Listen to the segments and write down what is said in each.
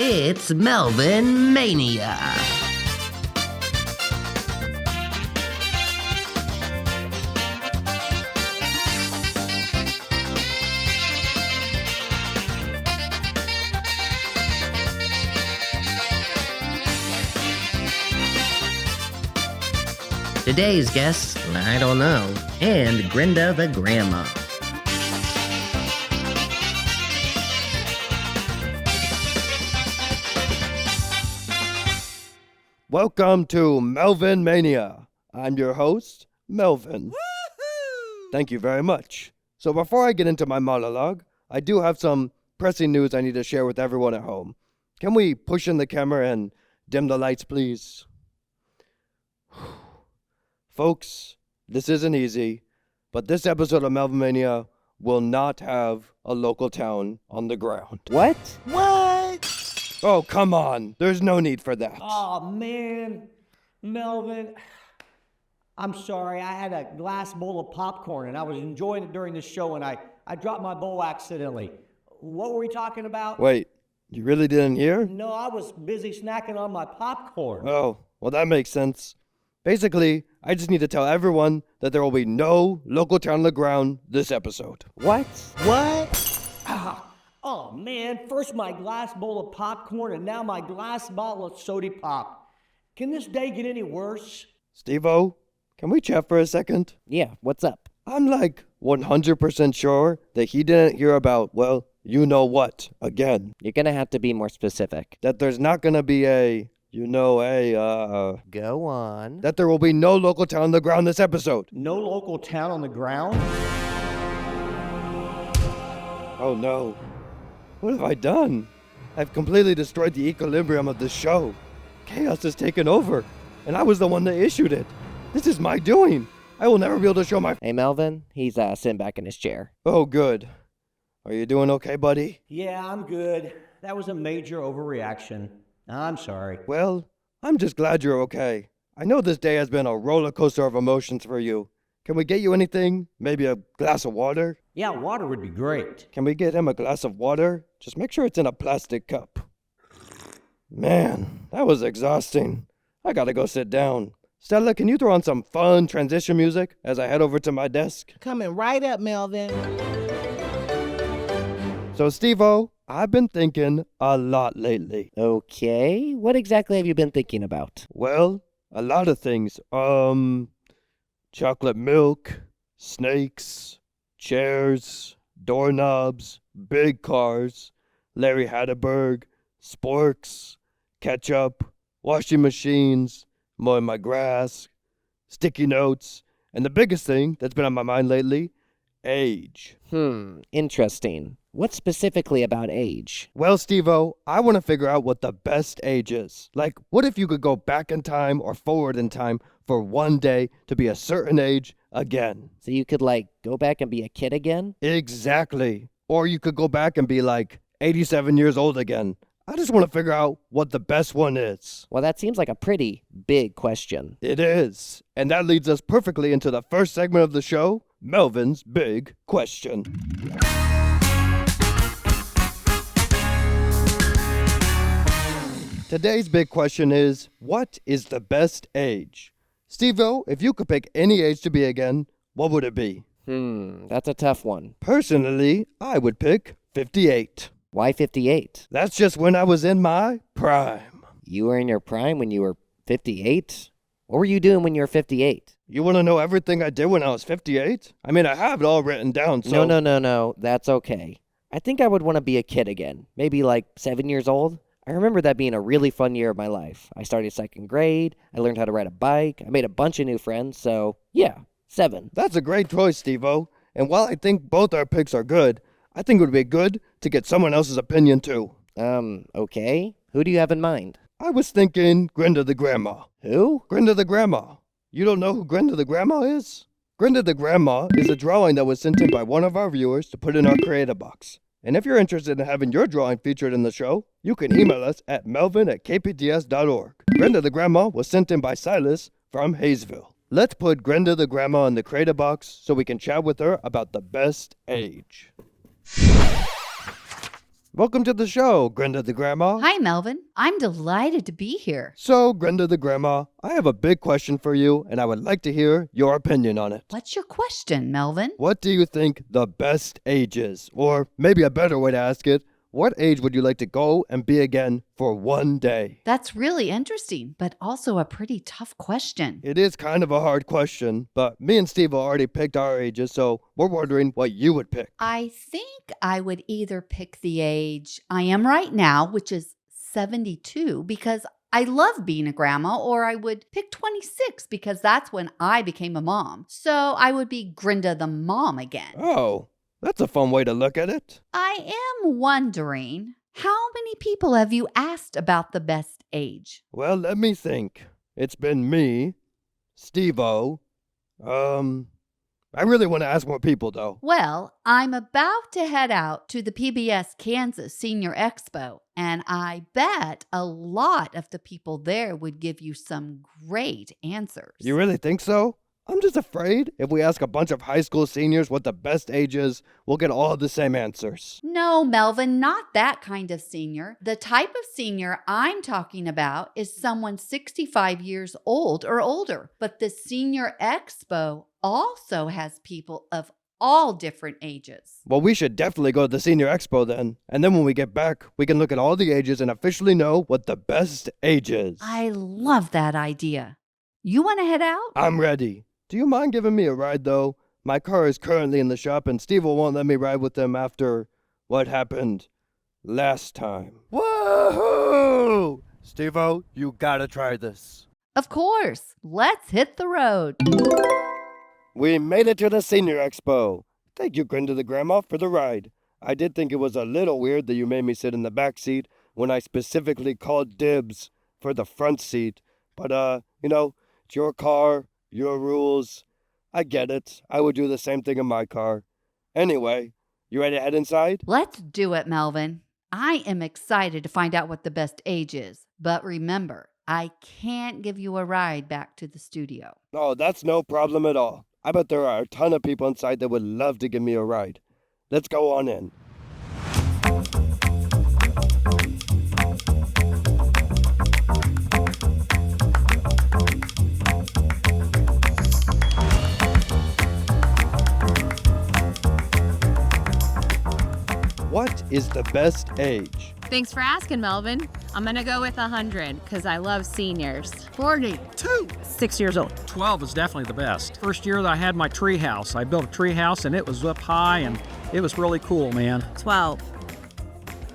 It's Melvin Mania. Today's guests, I don't know, and Grenda the Grandma. Welcome to Melvin Mania. I'm your host, Melvin. Woohoo! Thank you very much. So before I get into my monologue, I do have some pressing news I need to share with everyone at home. Can we push in the camera and dim the lights, please? Folks, this isn't easy, but this episode of Melvin Mania will not have a local town on the ground. What? Oh, come on. There's no need for that. Oh, man. Melvin, I'm sorry. I had a glass bowl of popcorn, and I was enjoying it during the show, and I dropped my bowl accidentally. What were we talking about? Wait, you really didn't hear? No, I was busy snacking on my popcorn. Oh, well, that makes sense. Basically, I just need to tell everyone that there will be no local town on the ground this episode. What? Oh, man. First my glass bowl of popcorn, and now my glass bottle of soda pop. Can this day get any worse? Steve-O, can we chat for a second? Yeah, what's up? I'm like 100% sure that he didn't hear about, well, you know what, again. You're gonna have to be more specific. That there's not gonna be Go on. that there will be no local town on the ground this episode. No local town on the ground? Oh no. What have I done? I've completely destroyed the equilibrium of this show. Chaos has taken over, and I was the one that issued it. This is my doing. I will never be able to show my... Hey, Melvin, he's sitting back in his chair. Oh, good. Are you doing okay, buddy? Yeah, I'm good. That was a major overreaction. I'm sorry. Well, I'm just glad you're okay. I know this day has been a roller coaster of emotions for you. Can we get you anything? Maybe a glass of water? Yeah, water would be great. Can we get him a glass of water? Just make sure it's in a plastic cup. Man, that was exhausting. I gotta go sit down. Stella, can you throw on some fun transition music as I head over to my desk? Coming right up, Melvin. So, Steve-O, I've been thinking a lot lately. Okay, what exactly have you been thinking about? Well, a lot of things. Chocolate milk, snakes, chairs, doorknobs, big cars, Larry Hatterberg, sporks, ketchup, washing machines, mowing my grass, sticky notes, and the biggest thing that's been on my mind lately, age. Interesting. What specifically about age? Well, Steve-O, I want to figure out what the best age is. Like, what if you could go back in time or forward in time for one day to be a certain age again? So you could, go back and be a kid again? Exactly. Or you could go back and be 87 years old again. I just want to figure out what the best one is. Well, that seems like a pretty big question. It is. And that leads us perfectly into the first segment of the show, Melvin's Big Question. Today's big question is, what is the best age? Steve-O, if you could pick any age to be again, what would it be? That's a tough one. Personally, I would pick 58. Why 58? That's just when I was in my prime. You were in your prime when you were 58? What were you doing when you were 58? You want to know everything I did when I was 58? I mean, I have it all written down, so... No. That's okay. I think I would want to be a kid again. Maybe 7 years old. I remember that being a really fun year of my life. I started second grade. I learned how to ride a bike. I made a bunch of new friends. So, yeah, 7. That's a great choice, Steve-O. And while I think both our picks are good, I think it would be good to get someone else's opinion, too. Okay. Who do you have in mind? I was thinking Grenda the Grandma. Who? Grenda the Grandma. You don't know who Grenda the Grandma is? Grenda the Grandma is a drawing that was sent in by one of our viewers to put in our creator box. And if you're interested in having your drawing featured in the show, you can email us at melvin@kpts.org. Grenda the Grandma was sent in by Silas from Hayesville. Let's put Grenda the Grandma in the creator box so we can chat with her about the best age. Welcome to the show, Grenda the Grandma. Hi, Melvin. I'm delighted to be here. So, Grenda the Grandma, I have a big question for you, and I would like to hear your opinion on it. What's your question, Melvin? What do you think the best age is? Or maybe a better way to ask it, what age would you like to go and be again for one day? That's really interesting, but also a pretty tough question. It is kind of a hard question, but me and Steve already picked our ages, so we're wondering what you would pick. I think I would either pick the age I am right now, which is 72, because I love being a grandma, or I would pick 26 because that's when I became a mom. So I would be Grenda the mom again. Oh, that's a fun way to look at it. I am wondering, how many people have you asked about the best age? Well, let me think. It's been me, Steve-O. I really want to ask more people, though. Well, I'm about to head out to the PBS Kansas Senior Expo, and I bet a lot of the people there would give you some great answers. You really think so? I'm just afraid if we ask a bunch of high school seniors what the best age is, we'll get all the same answers. No, Melvin, not that kind of senior. The type of senior I'm talking about is someone 65 years old or older. But the Senior Expo also has people of all different ages. Well, we should definitely go to the Senior Expo then. And then when we get back, we can look at all the ages and officially know what the best age is. I love that idea. You want to head out? I'm ready. Do you mind giving me a ride, though? My car is currently in the shop, and Steve won't let me ride with him after what happened last time. Woohoo! Steve-O, you gotta try this. Of course. Let's hit the road. We made it to the Senior Expo. Thank you, Grenda the Grandma, for the ride. I did think it was a little weird that you made me sit in the back seat when I specifically called dibs for the front seat. But, it's your car. Your rules. I get it. I would do the same thing in my car. Anyway, you ready to head inside? Let's do it, Melvin. I am excited to find out what the best age is. But remember, I can't give you a ride back to the studio. Oh, that's no problem at all. I bet there are a ton of people inside that would love to give me a ride. Let's go on in. What is the best age? Thanks for asking, Melvin. I'm gonna go with 100 because I love seniors. 42. 6 years old. 12 is definitely the best. First year that I had my tree house, I built a tree house and it was up high and it was really cool, man. 12.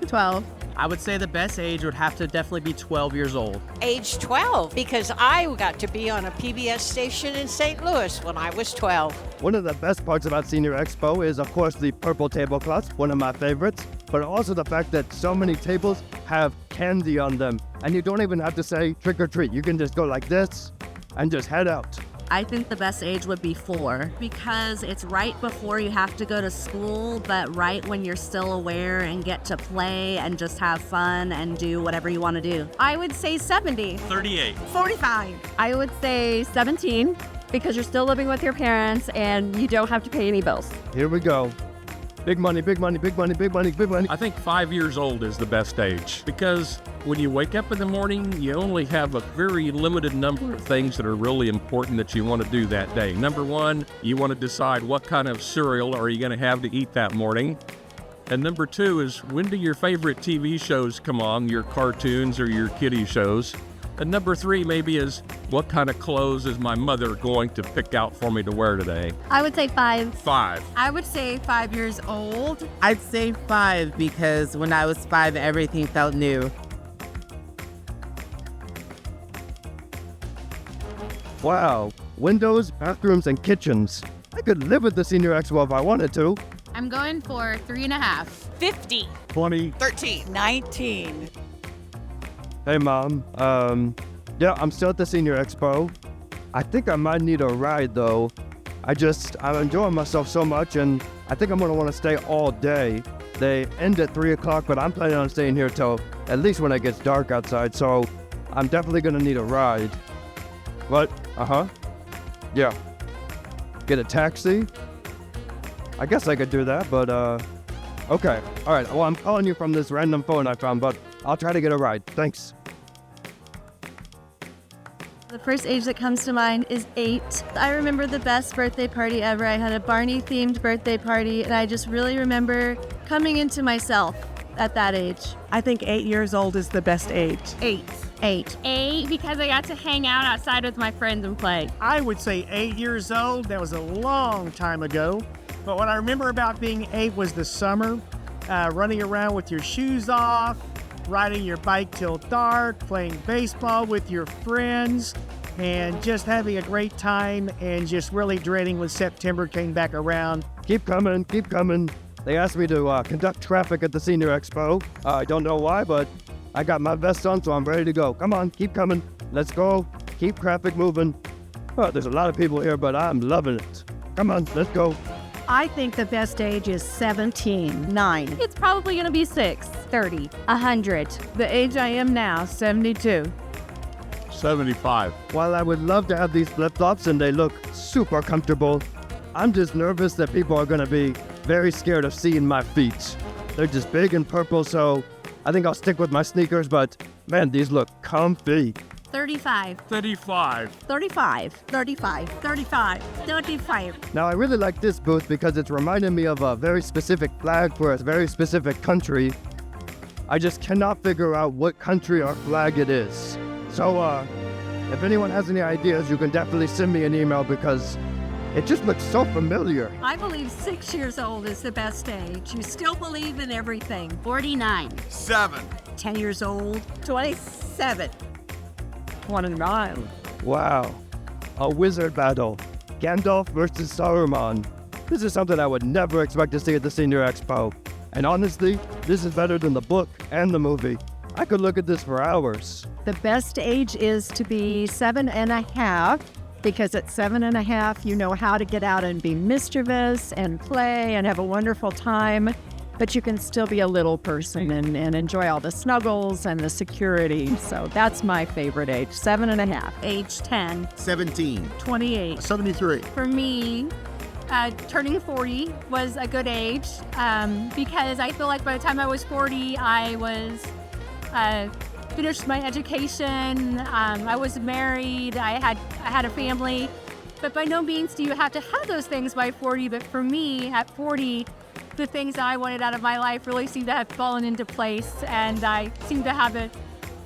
12. I would say the best age would have to definitely be 12 years old. Age 12, because I got to be on a PBS station in St. Louis when I was 12. One of the best parts about Senior Expo is, of course, the purple tablecloths, one of my favorites, but also the fact that so many tables have candy on them, and you don't even have to say trick or treat. You can just go like this and just head out. I think the best age would be 4 because it's right before you have to go to school, but right when you're still aware and get to play and just have fun and do whatever you want to do. I would say 70. 38. 45. I would say 17 because you're still living with your parents and you don't have to pay any bills. Here we go. Big money, big money, big money, big money, big money. I think 5 years old is the best age because when you wake up in the morning, you only have a very limited number of things that are really important that you want to do that day. Number one, you want to decide what kind of cereal are you going to have to eat that morning. And number two is, when do your favorite TV shows come on, your cartoons or your kiddie shows? And number three maybe is, what kind of clothes is my mother going to pick out for me to wear today? I would say 5. 5. I would say 5 years old. I'd say 5 because when I was 5, everything felt new. Wow. Windows, bathrooms, and kitchens. I could live at the Senior Expo if I wanted to. I'm going for 3.5. 50. 20. 13. 19. Hey, Mom. Yeah, I'm still at the Senior Expo. I think I might need a ride, though. I'm enjoying myself so much, and I think I'm going to want to stay all day. They end at 3 o'clock, but I'm planning on staying here till at least when it gets dark outside, so I'm definitely going to need a ride. What? Yeah. Get a taxi? I guess I could do that, but, Okay. All right. Well, I'm calling you from this random phone I found, but I'll try to get a ride. Thanks. The first age that comes to mind is 8. I remember the best birthday party ever. I had a Barney-themed birthday party, and I just really remember coming into myself at that age. I think 8 years old is the best age. 8. 8 because I got to hang out outside with my friends and play. I would say 8 years old. That was a long time ago. But what I remember about being 8 was the summer, running around with your shoes off, riding your bike till dark, playing baseball with your friends, and just having a great time and just really dreading when September came back around. Keep coming, keep coming. They asked me to conduct traffic at the Senior Expo. I don't know why, but I got my vest on, so I'm ready to go. Come on, keep coming. Let's go. Keep traffic moving. Oh, there's a lot of people here, but I'm loving it. Come on, let's go. I think the best age is 17. 9. It's probably going to be 6. 30. 100. The age I am now, 72. 75. While I would love to have these flip-flops and they look super comfortable, I'm just nervous that people are going to be very scared of seeing my feet. They're just big and purple, so I think I'll stick with my sneakers, but man, these look comfy. 35. 35. 35. 35. 35. 35. Now, I really like this booth because it's reminding me of a very specific flag for a very specific country. I just cannot figure out what country or flag it is. So, if anyone has any ideas, you can definitely send me an email because it just looks so familiar. I believe 6 years old is the best age. You still believe in everything. 49. 7. 10 years old. 27. 29. Wow. A wizard battle. Gandalf versus Saruman. This is something I would never expect to see at the Senior Expo. And honestly, this is better than the book and the movie. I could look at this for hours. The best age is to be 7.5, because at 7.5, you know how to get out and be mischievous and play and have a wonderful time. But you can still be a little person and enjoy all the snuggles and the security. So that's my favorite age, 7.5. Age 10. 17. 28. 73. For me, turning 40 was a good age because I feel like by the time I was 40, I was finished my education. I was married. I had a family. But by no means do you have to have those things by 40. But for me, at 40, the things that I wanted out of my life really seem to have fallen into place, and I seem to have it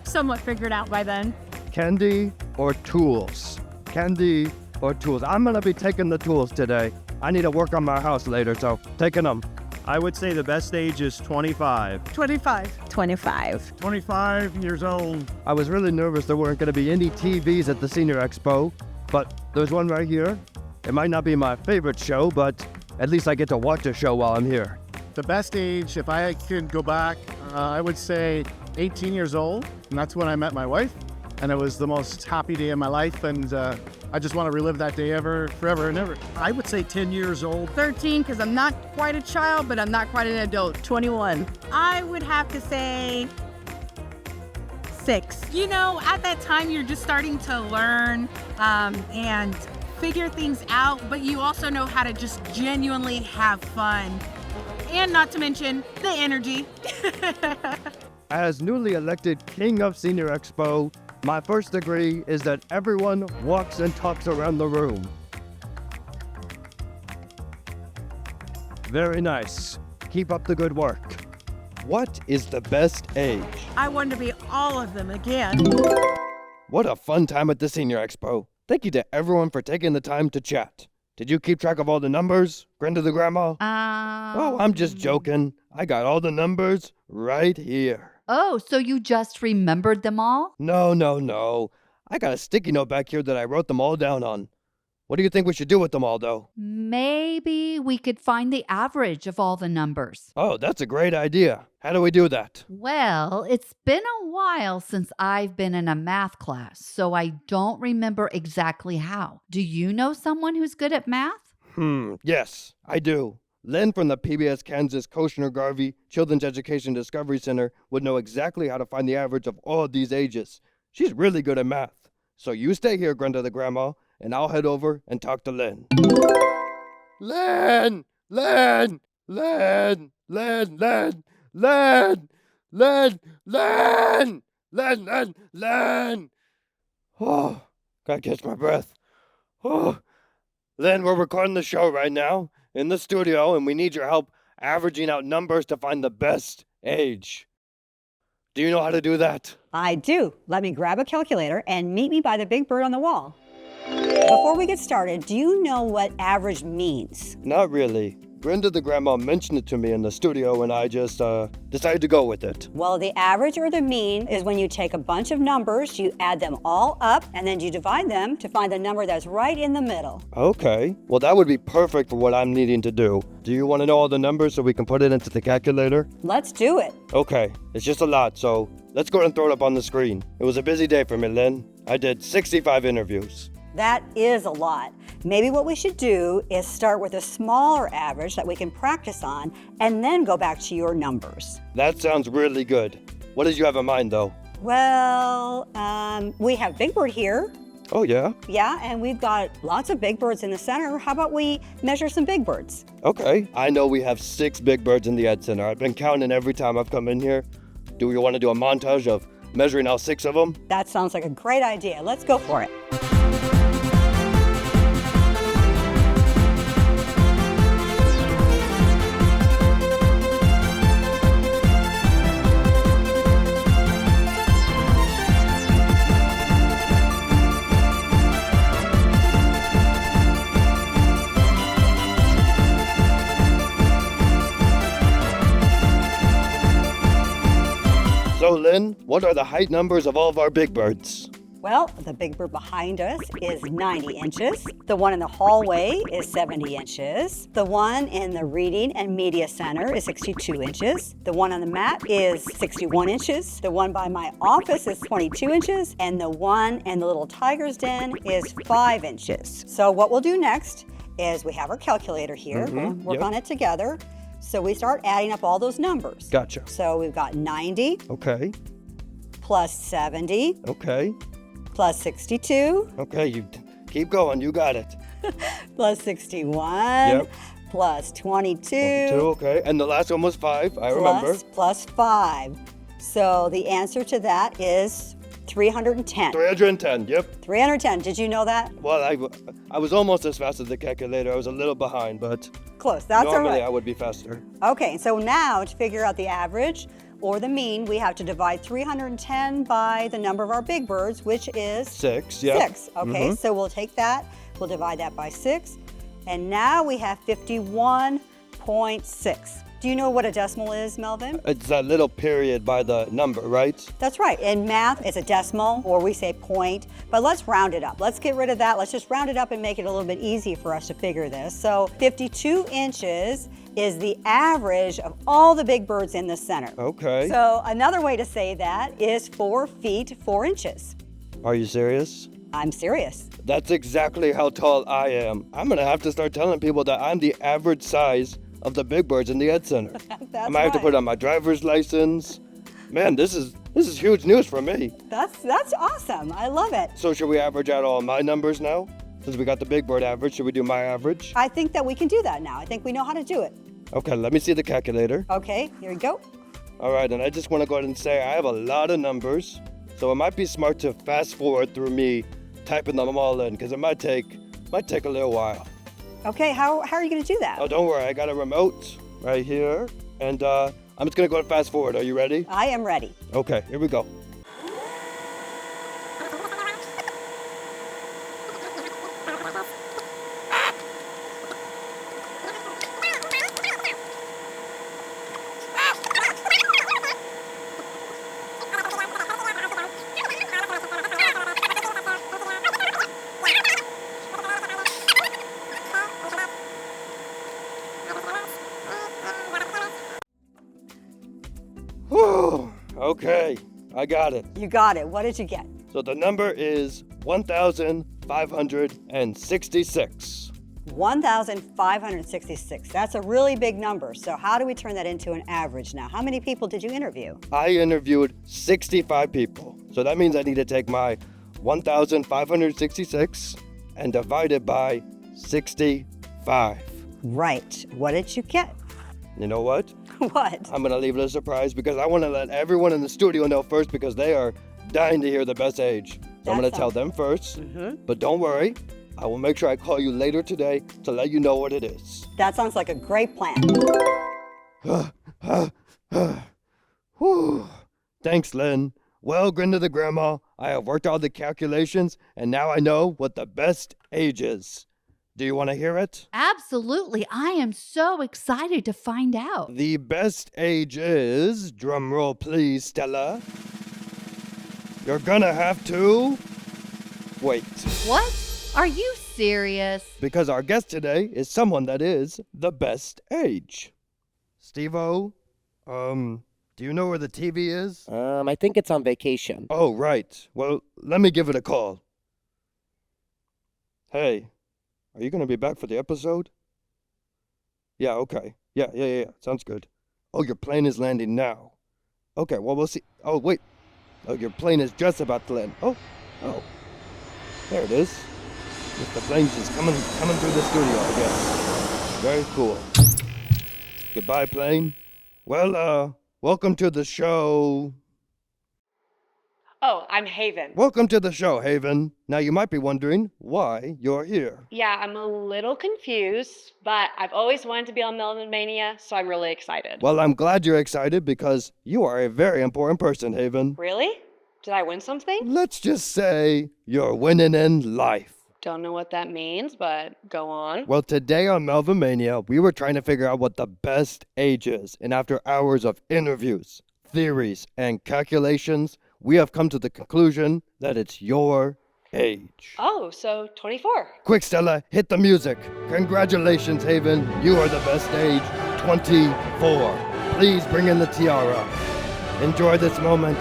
somewhat figured out by then. Candy or tools? Candy or tools? I'm going to be taking the tools today. I need to work on my house later, so taking them. I would say the best age is 25. 25. 25. 25 years old. I was really nervous there weren't going to be any TVs at the Senior Expo, but there's one right here. It might not be my favorite show, but at least I get to watch a show while I'm here. The best age, if I could go back, I would say 18 years old. And that's when I met my wife. And it was the most happy day of my life. And I just want to relive that day forever and ever. I would say 10 years old. 13, because I'm not quite a child, but I'm not quite an adult. 21. I would have to say 6. You know, at that time, you're just starting to learn and figure things out, but you also know how to just genuinely have fun. And not to mention the energy. As newly elected King of Senior Expo, my first degree is that everyone walks and talks around the room. Very nice. Keep up the good work. What is the best age? I want to be all of them again. What a fun time at the Senior Expo. Thank you to everyone for taking the time to chat. Did you keep track of all the numbers, Grenda the Grandma? Oh, I'm just joking. I got all the numbers right here. Oh, so you just remembered them all? No. I got a sticky note back here that I wrote them all down on. What do you think we should do with them all, though? Maybe we could find the average of all the numbers. Oh, that's a great idea. How do we do that? Well, it's been a while since I've been in a math class, so I don't remember exactly how. Do you know someone who's good at math? Yes, I do. Len from the PBS Kansas Garvey Children's Education Discovery Center would know exactly how to find the average of all of these ages. She's really good at math. So you stay here, Grenda the Grandma, and I'll head over and talk to Len. Len! Len, Len, Len, Len, Len, Len, Len, Len. Oh, gotta catch my breath. Oh, Len, we're recording the show right now in the studio, and we need your help averaging out numbers to find the best age. Do you know how to do that? I do. Let me grab a calculator and meet me by the big bird on the wall. Before we get started, do you know what average means? Not really. Grenda the Grandma mentioned it to me in the studio, and I just decided to go with it. Well, the average or the mean is when you take a bunch of numbers, you add them all up, and then you divide them to find the number that's right in the middle. Okay. Well, that would be perfect for what I'm needing to do. Do you want to know all the numbers so we can put it into the calculator? Let's do it. Okay. It's just a lot, so let's go ahead and throw it up on the screen. It was a busy day for me, Lynn. I did 65 interviews. That is a lot. Maybe what we should do is start with a smaller average that we can practice on and then go back to your numbers. That sounds really good. What did you have in mind, though? Well, we have Big Bird here. Oh, yeah? Yeah, and we've got lots of big birds in the center. How about we measure some big birds? Okay. I know we have 6 big birds in the Ed Center. I've been counting every time I've come in here. Do we want to do a montage of measuring all 6 of them? That sounds like a great idea. Let's go for it. So, Lynn, what are the height numbers of all of our big birds? Well, the big bird behind us is 90 inches. The one in the hallway is 70 inches. The one in the Reading and Media Center is 62 inches. The one on the mat is 61 inches. The one by my office is 22 inches. And the one in the little tiger's den is 5 inches. So what we'll do next is we have our calculator here. We'll work on it together. So we start adding up all those numbers. Gotcha. So we've got 90. Okay. Plus 70. Okay. Plus 62. Okay, you keep going. You got it. Plus 61. Yep. Plus 22. 22, okay. And the last one was 5, I remember. Plus 5. So the answer to that is 310. 310, yep. 310. Did you know that? Well, I was almost as fast as the calculator. I was a little behind, but close. That's all right. normally I would be faster. Okay, so now to figure out the average or the mean, we have to divide 310 by the number of our big birds, which is 6, yeah. 6. Okay, so we'll take that, we'll divide that by 6, and now we have 51.6. Do you know what a decimal is, Melvin? It's that little period by the number, right? That's right. In math, it's a decimal, or we say point, but let's round it up. Let's get rid of that. Let's just round it up and make it a little bit easy for us to figure this. So 52 inches is the average of all the big birds in the center. Okay. So another way to say that is 4 feet, 4 inches. Are you serious? I'm serious. That's exactly how tall I am. I'm gonna have to start telling people that I'm the average size of the big birds in the Ed Center. I might have to put on my driver's license. Man, this is huge news for me. That's awesome. I love it. So should we average out all my numbers now? Since we got the big bird average, should we do my average? I think that we can do that now. I think we know how to do it. Okay, let me see the calculator. Okay, here we go. All right, and I just want to go ahead and say I have a lot of numbers, so it might be smart to fast forward through me typing them all in, because it might take a little while. Okay, how are you going to do that? Oh, don't worry, I got a remote right here, and I'm just going to go and fast forward. Are you ready? I am ready. Okay, here we go. Okay, I got it. You got it. What did you get? So the number is 1,566. 1,566. That's a really big number. So how do we turn that into an average now? How many people did you interview? I interviewed 65 people. So that means I need to take my 1,566 and divide it by 65. Right. What did you get? You know what? What? I'm going to leave it a surprise because I want to let everyone in the studio know first because they are dying to hear the best age. So I'm going to tell them first. But don't worry, I will make sure I call you later today to let you know what it is. That sounds like a great plan. Whew. Thanks, Lynn. Well, Grenda the Grandma, I have worked out the calculations, and now I know what the best age is. Do you want to hear it? Absolutely. I am so excited to find out. The best age is, drumroll please, Stella. You're gonna have to wait. What? Are you serious? Because our guest today is someone that is the best age. Steve-O, do you know where the TV is? I think it's on vacation. Oh, right. Well, let me give it a call. Hey, are you going to be back for the episode? Yeah, okay. Yeah. Sounds good. Oh, your plane is landing now. Okay, well, we'll see. Oh, wait. Oh, your plane is just about to land. Oh. There it is. The plane's just coming through the studio, I guess. Very cool. Goodbye, plane. Well, welcome to the show. Oh, I'm Haven. Welcome to the show, Haven. Now, you might be wondering why you're here. Yeah, I'm a little confused, but I've always wanted to be on Melvin Mania, so I'm really excited. Well, I'm glad you're excited because you are a very important person, Haven. Really? Did I win something? Let's just say you're winning in life. Don't know what that means, but go on. Well, today on Melvin Mania, we were trying to figure out what the best age is. And after hours of interviews, theories, and calculations, we have come to the conclusion that it's your age. Oh, so 24. Quick, Stella, hit the music. Congratulations, Haven. You are the best age, 24. Please bring in the tiara. Enjoy this moment.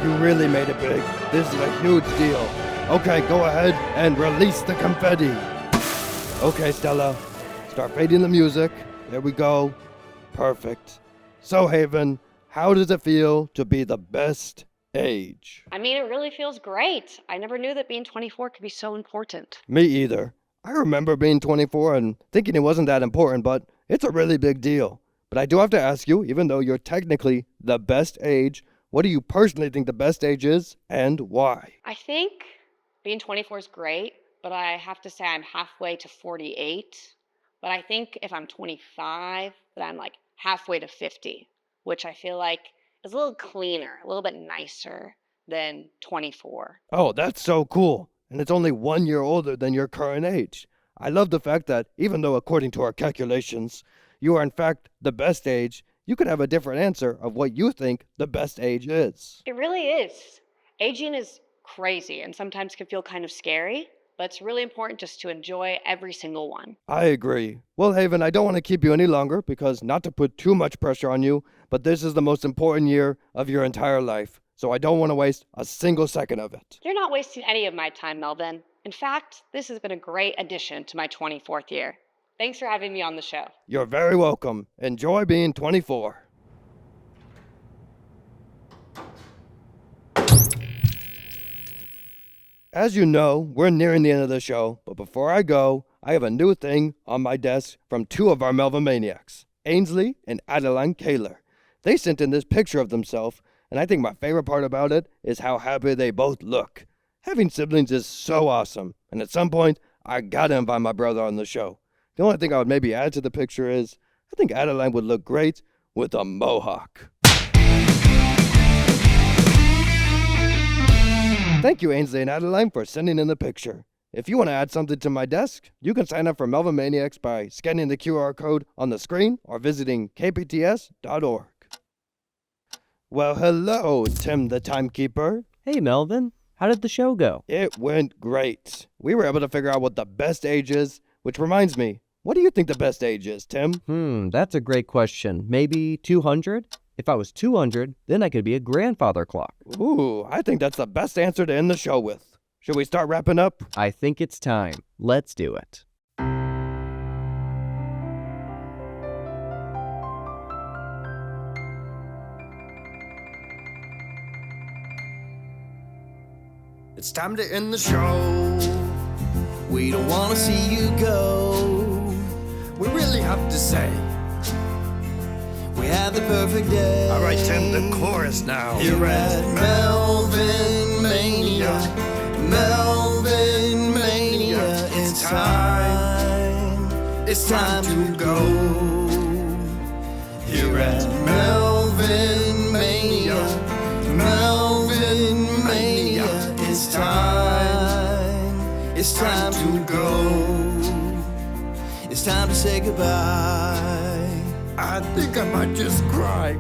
You really made it big. This is a huge deal. Okay, go ahead and release the confetti. Okay, Stella, start fading the music. There we go. Perfect. So, Haven, how does it feel to be the best age? I mean, it really feels great. I never knew that being 24 could be so important. Me either. I remember being 24 and thinking it wasn't that important, but it's a really big deal. But I do have to ask you, even though you're technically the best age, what do you personally think the best age is and why? I think being 24 is great, but I have to say I'm halfway to 48. But I think if I'm 25, that I'm like halfway to 50, which I feel like is a little cleaner, a little bit nicer than 24. Oh, that's so cool. And it's only 1 year older than your current age. I love the fact that even though according to our calculations, you are in fact the best age, you could have a different answer of what you think the best age is. It really is. Aging is crazy and sometimes can feel kind of scary, but it's really important just to enjoy every single one. I agree. Well, Haven, I don't want to keep you any longer because not to put too much pressure on you, but this is the most important year of your entire life, so I don't want to waste a single second of it. You're not wasting any of my time, Melvin. In fact, this has been a great addition to my 24th year. Thanks for having me on the show. You're very welcome. Enjoy being 24. As you know, we're nearing the end of the show, but before I go, I have a new thing on my desk from two of our Melvin Maniacs, Ainsley and Adeline Kaler. They sent in this picture of themselves, and I think my favorite part about it is how happy they both look. Having siblings is so awesome, and at some point, I gotta invite my brother on the show. The only thing I would maybe add to the picture is, I think Adeline would look great with a mohawk. Thank you, Ainsley and Adeline, for sending in the picture. If you want to add something to my desk, you can sign up for Melvin Maniacs by scanning the QR code on the screen or visiting kpts.org. Well, hello, Tim the Timekeeper. Hey, Melvin. How did the show go? It went great. We were able to figure out what the best age is, which reminds me, what do you think the best age is, Tim? That's a great question. Maybe 200? If I was 200, then I could be a grandfather clock. Ooh, I think that's the best answer to end the show with. Should we start wrapping up? I think it's time. Let's do it. It's time to end the show. We don't want to see you go. We really have to say we have had the perfect day. All right, Tim, the chorus now. Here at Melvin Mania, Melvin Mania, it's time to go. Here at Melvin Mania, Melvin Mania, it's time to go. It's time to say goodbye. I think I might just cry.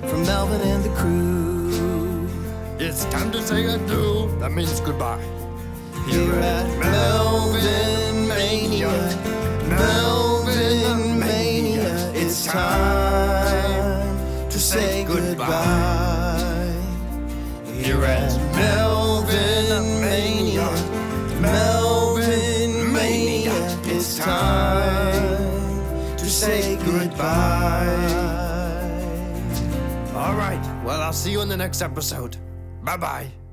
From Melvin and the crew, It's time to say adieu. That means goodbye. here at Melvin Mania, Melvin Mania, it's time to say goodbye. Here at Melvin Mania, Melvin Mania, it's time to say goodbye. All right, well, I'll see you in the next episode. Bye-bye.